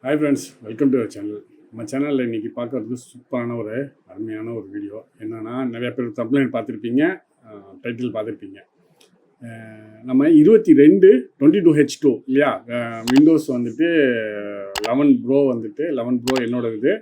Hi friends, welcome to our channel. நம்ம சேனலில் இன்றைக்கி பார்க்குறது சூப்பரான ஒரு அருமையான ஒரு வீடியோ. என்னென்னா, நிறையா பேர் தம்ப்லைன் பார்த்துருப்பீங்க, டைட்டில் பார்த்துருப்பீங்க. நம்ம 22H2 இல்லையா, விண்டோஸ் வந்துட்டு 11 ப்ரோ வந்துட்டு 11 ப்ரோ என்னோட இது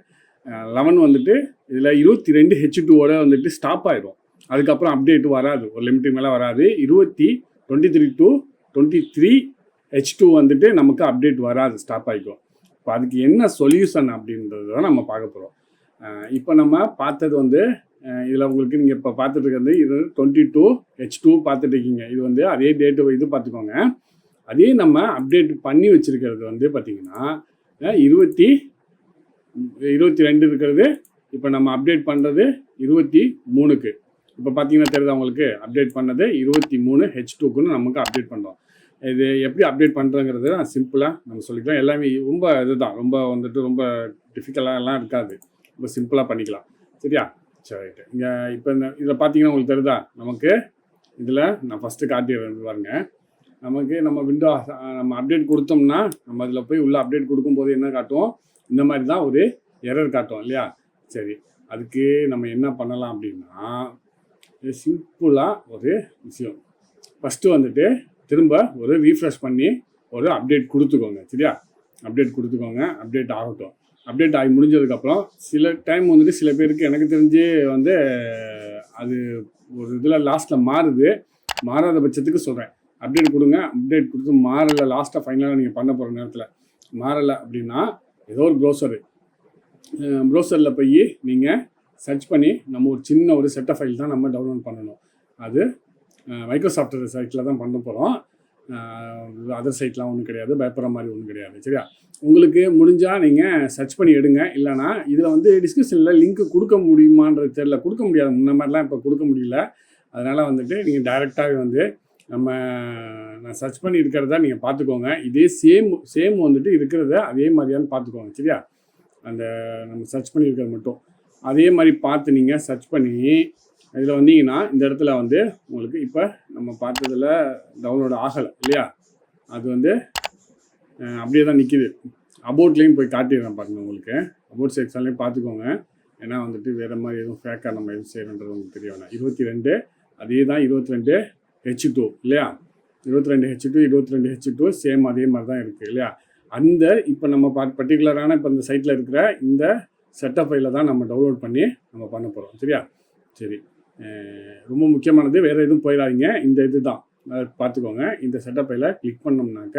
11 வந்துட்டு இதில் 22H2ஓட வந்துட்டு ஸ்டாப் ஆகிடும். அதுக்கப்புறம் அப்டேட் வராது, ஒரு லிமிட்டுக்கு மேலே வராது. 23 to 23H2 வந்துட்டு நமக்கு அப்டேட் வராது, ஸ்டாப் ஆகிக்கும். இப்போ அதுக்கு என்ன சொல்யூஷன் அப்படின்றது தான் நம்ம பார்க்க போகிறோம். இப்போ நம்ம பார்த்தது வந்து இதில் உங்களுக்கு நீங்கள் இப்போ பார்த்துட்டு இருக்கிறது இது 22H2 பார்த்துட்டு இருக்கீங்க. இது வந்து அதே டேட்டு இது பார்த்துக்கோங்க. அதே நம்ம அப்டேட் பண்ணி வச்சுருக்கிறது வந்து பார்த்திங்கன்னா 22 இருக்கிறது. இப்போ நம்ம அப்டேட் பண்ணுறது 23க்கு. இப்போ பார்த்தீங்கன்னா தெரியுது அவங்களுக்கு, அப்டேட் பண்ணது 23H2க்குன்னு நமக்கு அப்டேட் பண்ணுறோம். இது எப்படி அப்டேட் பண்ணுறங்கிறது நான் சிம்பிளாக நம்ம சொல்லிக்கலாம். எல்லாமே ரொம்ப இதுதான், ரொம்ப வந்துட்டு ரொம்ப டிஃபிகல்ட்டாலாம் இருக்காது, ரொம்ப சிம்பிளாக பண்ணிக்கலாம். சரியா? சரி, ரைட்டு. இங்கே இப்போ இந்த இதில் பார்த்தீங்கன்னா உங்களுக்கு தெரியுதா, நமக்கு இதில் நான் ஃபஸ்ட்டு காட்டிடுறேன் பாருங்க. நமக்கு நம்ம விண்டோ நம்ம அப்டேட் கொடுத்தோம்னா நம்ம அதில் போய் உள்ள அப்டேட் கொடுக்கும்போது என்ன காட்டும், இந்த மாதிரி தான் ஒரு எரர் காட்டும் இல்லையா? சரி, அதுக்கு நம்ம என்ன பண்ணலாம் அப்படின்னா, சிம்பிளாக ஒரு விஷயம். ஃபஸ்ட்டு வந்துட்டு திரும்ப ஒரு ரீஃப்ரெஷ் பண்ணி ஒரு அப்டேட் கொடுத்துக்கோங்க. சரியா? அப்டேட் கொடுத்துக்கோங்க, அப்டேட் ஆகட்டும். அப்டேட் ஆகி முடிஞ்சதுக்கப்புறம் சில டைம் வந்துட்டு சில பேருக்கு எனக்கு தெரிஞ்சு வந்து அது ஒரு இதில் லாஸ்ட்டில் மாறுது. மாறாத பட்சத்துக்கு சொல்கிறேன், அப்டேட் கொடுங்க. அப்டேட் கொடுத்து மாறலை, லாஸ்ட்டாக ஃபைனலாக நீங்கள் பண்ண போகிற நேரத்தில் மாறலை அப்படின்னா ஏதோ ஒரு ப்ரௌசரில் போய் நீங்கள் சர்ச் பண்ணி நம்ம ஒரு சின்ன ஒரு செட்டப் ஃபைல் தான் நம்ம டவுன்லோட் பண்ணணும். அது மைக்ரோசாஃப்ட் சைட்டில் தான் பண்ண போகிறோம். அதர் சைட்லாம் ஒன்றும் கிடையாது, பயப்படுற மாதிரி ஒன்றும் கிடையாது. சரியா? உங்களுக்கு முடிஞ்சால் நீங்கள் சர்ச் பண்ணி எடுங்க. இல்லைனா இதில் வந்து டிஸ்கிரிப்ஷனில் லிங்க் கொடுக்க முடியுமான்றது தெரியல, கொடுக்க முடியாது. முன்ன மாதிரிலாம் இப்போ கொடுக்க முடியல. அதனால் வந்துட்டு நீங்கள் டைரெக்டாகவே வந்து நான் சர்ச் பண்ணி இருக்கிறத நீங்கள் பார்த்துக்கோங்க. இதே சேம் வந்துட்டு இருக்கிறத அதே மாதிரியான்னு பார்த்துக்கோங்க. சரியா? அந்த நம்ம சர்ச் பண்ணி இருக்கிறது மட்டும் அதே மாதிரி பார்த்து நீங்கள் சர்ச் பண்ணி இதில் வந்தீங்கன்னா இந்த இடத்துல வந்து உங்களுக்கு இப்போ நம்ம பார்த்ததில் டவுன்லோட் ஆகலை இல்லையா, அது வந்து அப்படியே தான் நிற்கிது. அபவுட்லேயும் போய் காட்டிடுறேன் பாருங்கள். உங்களுக்கு அபவுட் செக்ஷன்லேயும் பார்த்துக்கோங்க. ஏன்னா வந்துட்டு வேறு மாதிரி எதுவும் ஃபேக்காக நம்ம எதுவும் செய்யணுன்றது உங்களுக்கு தெரிய வேணாம். 22 அதே தான் 22H2 இல்லையா? 22H2 சேம் அதே மாதிரி தான் இருக்குது இல்லையா? அந்த இப்போ நம்ம பர்டிகுலரான இப்போ இந்த சைட்டில் இருக்கிற இந்த செட்டப் ஃபைலில் தான் நம்ம டவுன்லோட் பண்ணி நம்ம பண்ண போகிறோம். சரியா? சரி, ரொம்ப முக்கியமானது, வேறு எதுவும் போயிடாதீங்க. இந்த இது தான் பார்த்துக்கோங்க. இந்த செட்டப் ஃபைலை கிளிக் பண்ணோம்னாக்க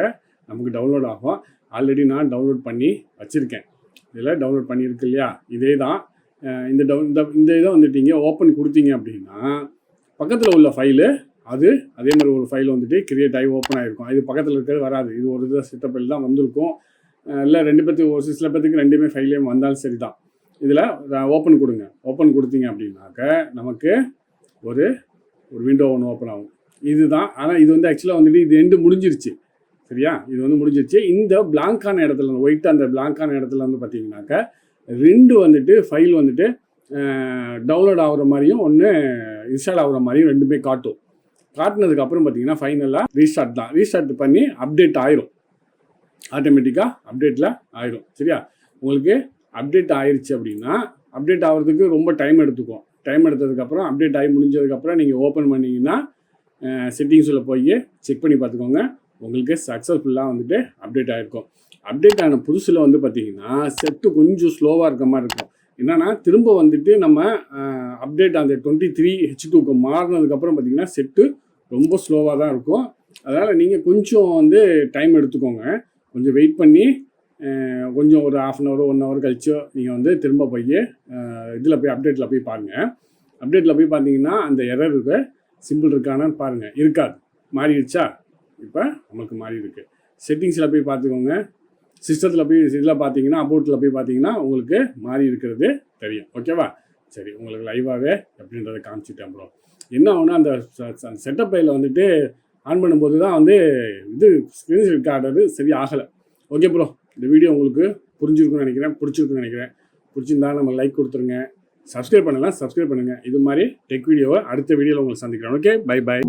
நமக்கு டவுன்லோட் ஆகும். ஆல்ரெடி நான் டவுன்லோட் பண்ணி வச்சுருக்கேன். இதில் டவுன்லோட் பண்ணியிருக்கு இல்லையா? இதே தான் இந்த இதை வந்துட்டு இங்கே ஓப்பன் கொடுத்தீங்க அப்படின்னா பக்கத்தில் உள்ள ஃபைலு அது அதே மாதிரி ஒரு ஃபைல் வந்துட்டு கிரியேட் ஆகி ஓப்பன் ஆகிருக்கும். இது பக்கத்தில் இருக்கிறது வராது. இது ஒரு இதை செட்டப் ஃபைல் தான் வந்திருக்கும். இல்லை ரெண்டு பேர்த்துக்கு ஒரு சில பேர்த்துக்கு ரெண்டுமே ஃபைல்லையும் வந்தாலும் சரி தான். இதில் ஓப்பன் கொடுங்க. ஓப்பன் கொடுத்தீங்க அப்படின்னாக்க நமக்கு ஒரு விண்டோ ஒன்று ஓப்பன் ஆகும். இதுதான். ஆனால் இது வந்து ஆக்சுவலாக வந்துட்டு இது எண்டு முடிஞ்சிருச்சு. சரியா? இது வந்து முடிஞ்சிருச்சு. இந்த பிளாங்கான இடத்துல ஒயிட் அந்த பிளாங்கான இடத்துல வந்து பார்த்தீங்கன்னாக்க ரெண்டு வந்துட்டு ஃபைல் வந்துட்டு டவுன்லோட் ஆகிற மாதிரியும் ஒன்று இன்ஸ்டால் ஆகிற மாதிரியும் ரெண்டுமே காட்டும். காட்டினதுக்கப்புறம் பார்த்தீங்கன்னா ஃபைனலாக ரீஸ்டார்ட் தான். ரீஸ்டார்ட் பண்ணி அப்டேட் ஆயிரும், ஆட்டோமேட்டிக்காக அப்டேட்டில் ஆயிரும். சரியா? உங்களுக்கு அப்டேட் ஆயிடுச்சு அப்படின்னா அப்டேட் ஆகிறதுக்கு ரொம்ப டைம் எடுத்துக்கும். டைம் எடுத்ததுக்கப்புறம் அப்டேட் ஆகி முடிஞ்சதுக்கப்புறம் நீங்கள் ஓப்பன் பண்ணிங்கன்னா செட்டிங்ஸில் போய் செக் பண்ணி பார்த்துக்கோங்க. உங்களுக்கு சக்ஸஸ்ஃபுல்லாக வந்துட்டு அப்டேட் ஆகிருக்கும். அப்டேட் ஆன புதுசில் வந்து பார்த்திங்கன்னா செட்டு கொஞ்சம் ஸ்லோவாக இருக்க மாதிரி இருக்கும். என்னென்னா திரும்ப வந்துட்டு நம்ம அப்டேட் அந்த 23H2க்கு மாறினதுக்கப்புறம் பார்த்திங்கன்னா செட்டு ரொம்ப ஸ்லோவாக தான் இருக்கும். அதனால் நீங்கள் கொஞ்சம் வந்து டைம் எடுத்துக்கோங்க. கொஞ்சம் வெயிட் பண்ணி கொஞ்சம் ஒரு 1/2 hour 1 hour கழிச்சோ நீங்கள் வந்து திரும்ப போய் இதில் போய் அப்டேட்டில் போய் பாருங்கள். அப்டேட்டில் போய் பார்த்தீங்கன்னா அந்த எரர் இருக்கு, சிம்பிள் இருக்கானு பாருங்கள். இருக்காது, மாறிடுச்சா? இப்போ நமக்கு மாறி இருக்கு. செட்டிங்ஸில் போய் பார்த்துக்கோங்க. சிஸ்டத்தில் போய் இதில் பார்த்தீங்கன்னா அபவுட்டில் போய் பார்த்தீங்கன்னா உங்களுக்கு மாறி இருக்கிறது தெரியும். ஓகேவா? சரி, உங்களுக்கு லைவாகவே எப்படின்றத காமிச்சிட்டேன் ப்ரோ. என்ன ஆகுனா அந்த செட்டப் ஃபைலில் வந்துட்டு ஆன் பண்ணும்போது தான் வந்து இது ஸ்க்ரீன் ரெக்கார்டரு சரி ஆகலை. ஓகே ப்ரோ, இந்த வீடியோ உங்களுக்கு பிடிச்சிருக்குன்னு நினைக்கிறேன். பிடிச்சிருந்தா நம்ம லைக் கொடுத்துருங்க. சப்ஸ்கிரைப் பண்ணலாம், சப்ஸ்கிரைப் பண்ணுங்கள். இது மாதிரி டெக் வீடியோவை அடுத்த வீடியோவில் உங்களுக்கு சந்திக்கிறேன். Okay, by.